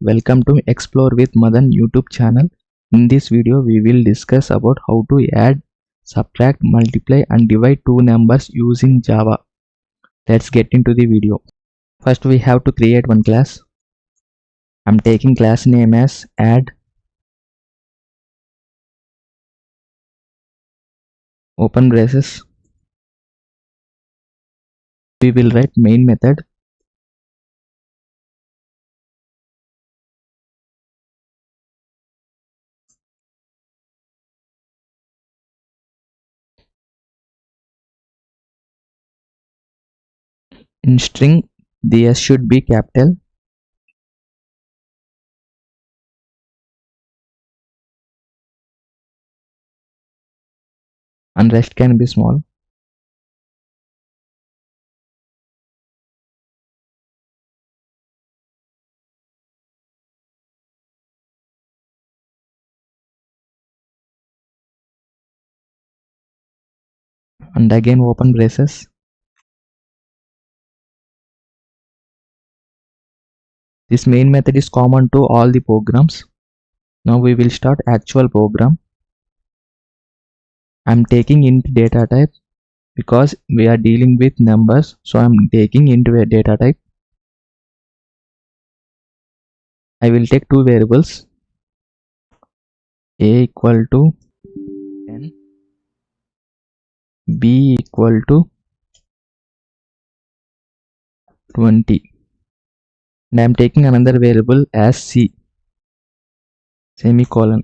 welcome to Explore with Madan YouTube channel. In this video we will discuss about how to add, subtract, multiply and divide two numbers using Java. Let's get into the video. First we have to create one class. I'm taking class name as add, open braces. We will write main method. In string, the S should be capital. And rest can be small. And again open braces. This main method is common to all the programs. Now we will start actual program. I'm taking int data type because we are dealing with numbers, so I'm taking into a data type. I will take two variables, a equal to 10, b equal to 20, and I'm taking another variable as c, semicolon.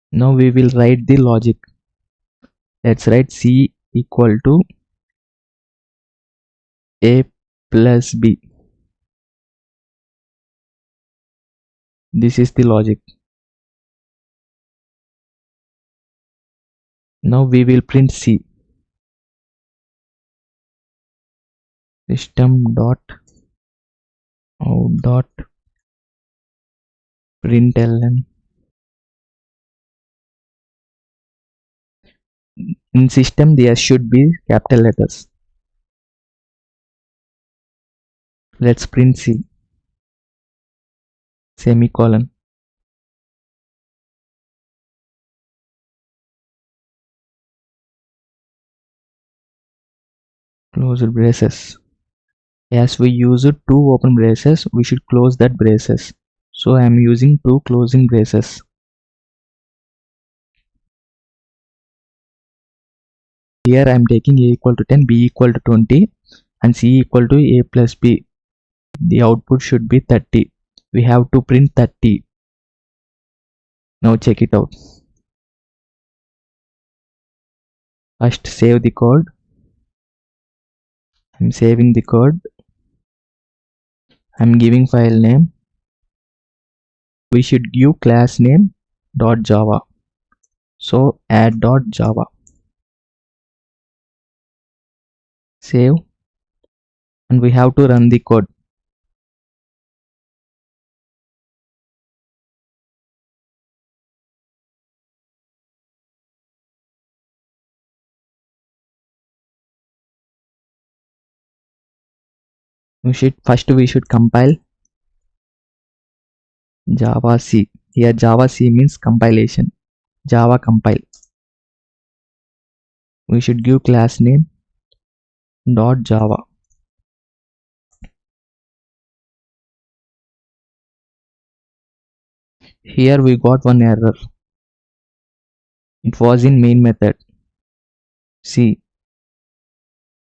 Now we will write the logic. Let's write c equal to a plus b. This is the logic. Now we will print c. System dot out dot println. In system there should be capital letters. Let's print c, semicolon. Close braces. As we use two open braces, we should close that braces. So I am using two closing braces. Here I am taking a equal to 10, b equal to 20 and c equal to a plus b. The output should be 30. We have to print 30. Now check it out. First save the code. I'm saving the code. I'm giving file name. We should give class name .java. So add .java. Save. And we have to run the code. We should compile Java C. Here Java C means compilation. Java compile. We should give class name .java. Here we got one error. It was in main method. See,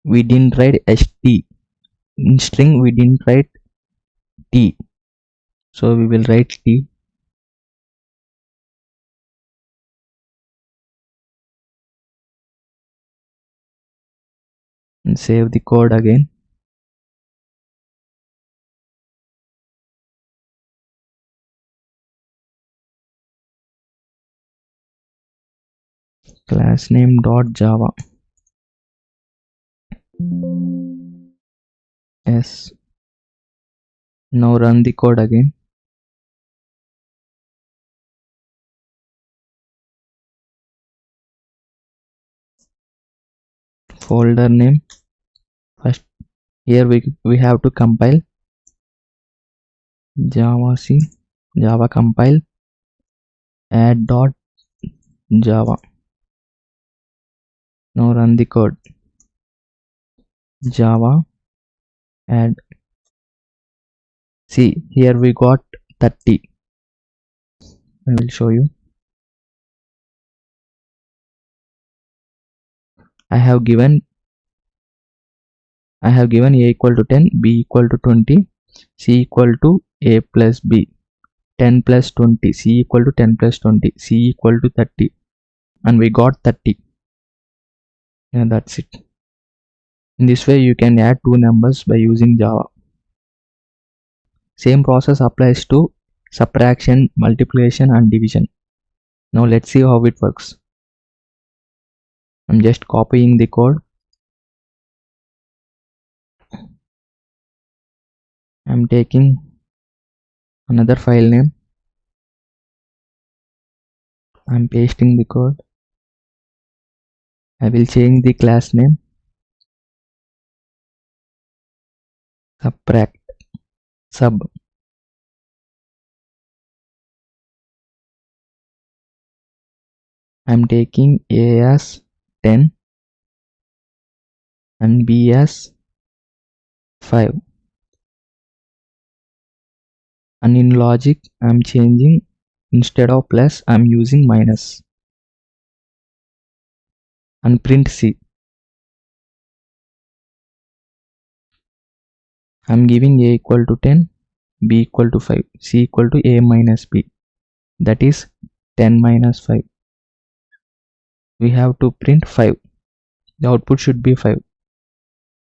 we didn't write st. In string we didn't write t. So we will write t. And save the code again. Class name .java. Yes. Now run the code again. Folder name. First here we have to compile Java C, Java compile, add dot Java. Now run the code. Java add. See, here we got 30. I will show you. I have given A equal to 10, B equal to 20, C equal to A plus B. 10 plus 20, C equal to 10 plus 20, C equal to 30, and we got 30. Yeah, that's it. In this way you can add two numbers by using Java. Same process applies to subtraction, multiplication and division. Now let's see how it works. I'm just copying the code. I'm taking another file name. I'm pasting the code. I will change the class name. Subtract sub. I'm taking A as 10 and B as 5. And in logic I'm changing, instead of plus I'm using minus. And print C. I'm giving A equal to 10, B equal to 5, C equal to A minus B. That is 10 minus 5. We have to print 5. The output should be 5.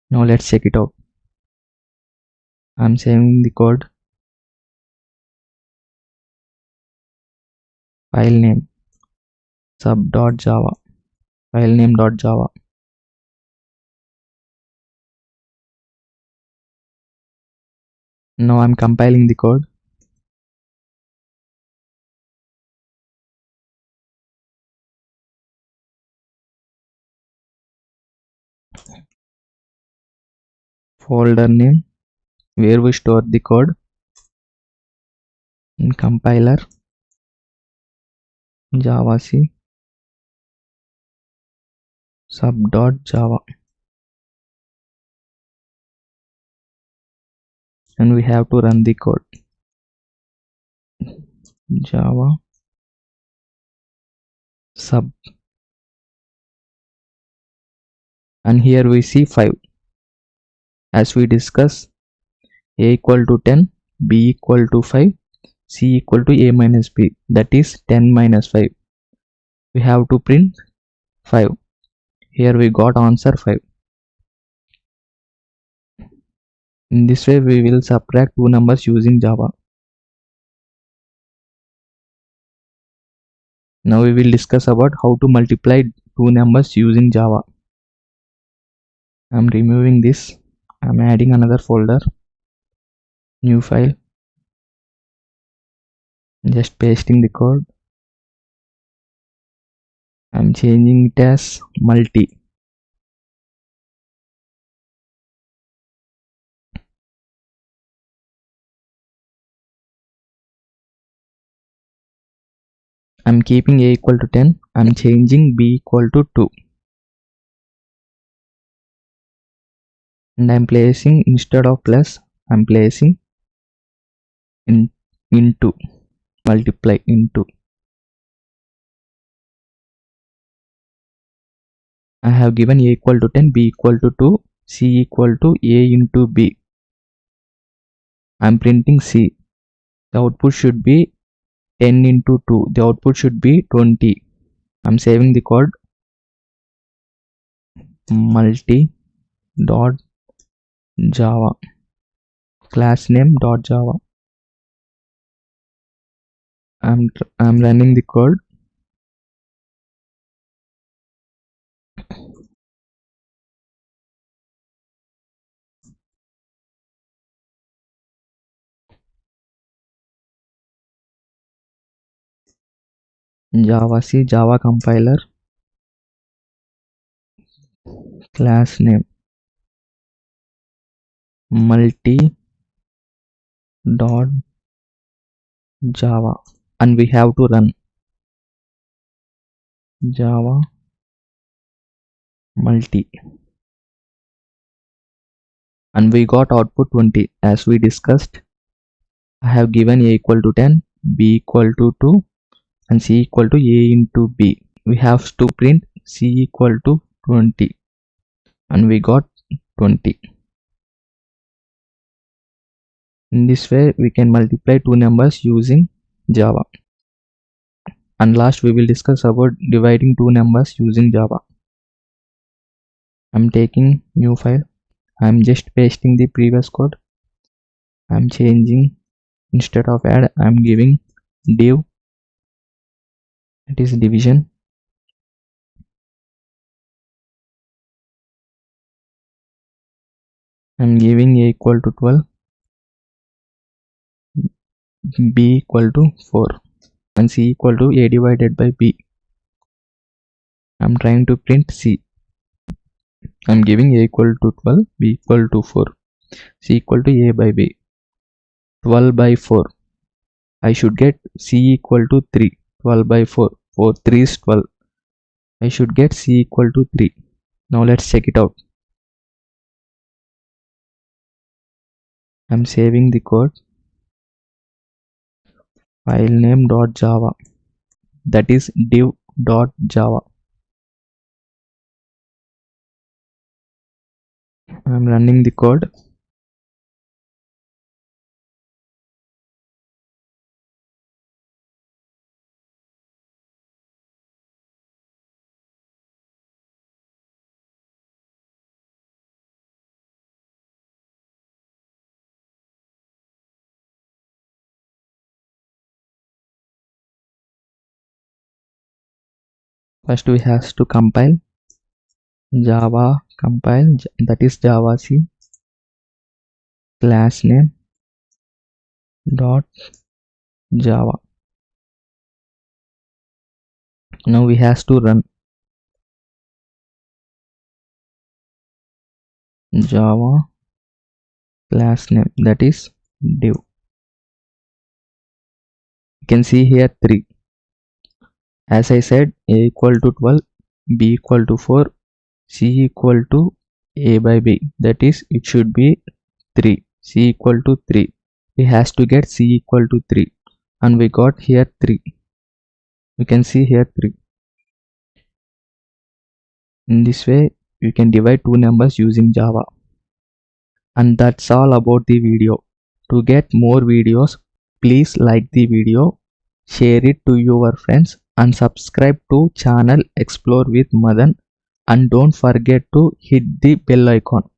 Now let's check it out. I'm saving the code. File name sub.java. File name.java. Now I'm compiling the code. Folder name where we store the code. In compiler, Java C sub.java, and we have to run the code. Java sub, and here we see 5. As we discuss, A equal to 10, B equal to 5, C equal to A minus B. That is 10 minus 5. We have to print 5. Here we got answer 5. In this way we will subtract two numbers using Java. Now we will discuss about how to multiply two numbers using Java. I'm removing this. I'm adding another folder, new file, just pasting the code. I'm changing it as multi. I'm keeping A equal to 10. I'm changing B equal to 2. And I'm placing, instead of plus, I'm placing into, multiply into. I have given A equal to 10, B equal to 2, C equal to A into B. I'm printing C. The output should be 10 into 2. The output should be 20. I'm saving the code. Multi dot Java, class name dot Java. I'm running the code. Java C, Java compiler, class name, multi dot Java, and we have to run Java multi, and we got output 20. As we discussed, I have given a equal to 10, b equal to 2, and c equal to a into b. We have to print c equal to 20, and we got 20. In this way, we can multiply two numbers using Java. And last, we will discuss about dividing two numbers using Java. I'm taking new file. I'm just pasting the previous code. I'm changing, instead of add, I'm giving div, it is division. I'm giving a equal to 12, b equal to 4, and c equal to a divided by b. I'm trying to print c. I'm giving a equal to 12, b equal to 4, c equal to a by b. 12 by 4, I should get c equal to 3. 12 by 4, 4 3 is 12. I should get c equal to 3. Now let's check it out. I'm saving the code. File name .java, that is div.java. I'm running the code. First we have to compile Java compile, that is Java C class name dot Java. Now we have to run Java class name, that is div. You can see here 3. As I said, a equal to 12, b equal to 4, c equal to a by b, that is it should be 3, c equal to 3. We has to get c equal to 3, and we got here 3. You can see here 3. In this way, you can divide two numbers using Java. And that's all about the video. To get more videos, please like the video, share it to your friends, and subscribe to channel Explore with Madan, and don't forget to hit the bell icon.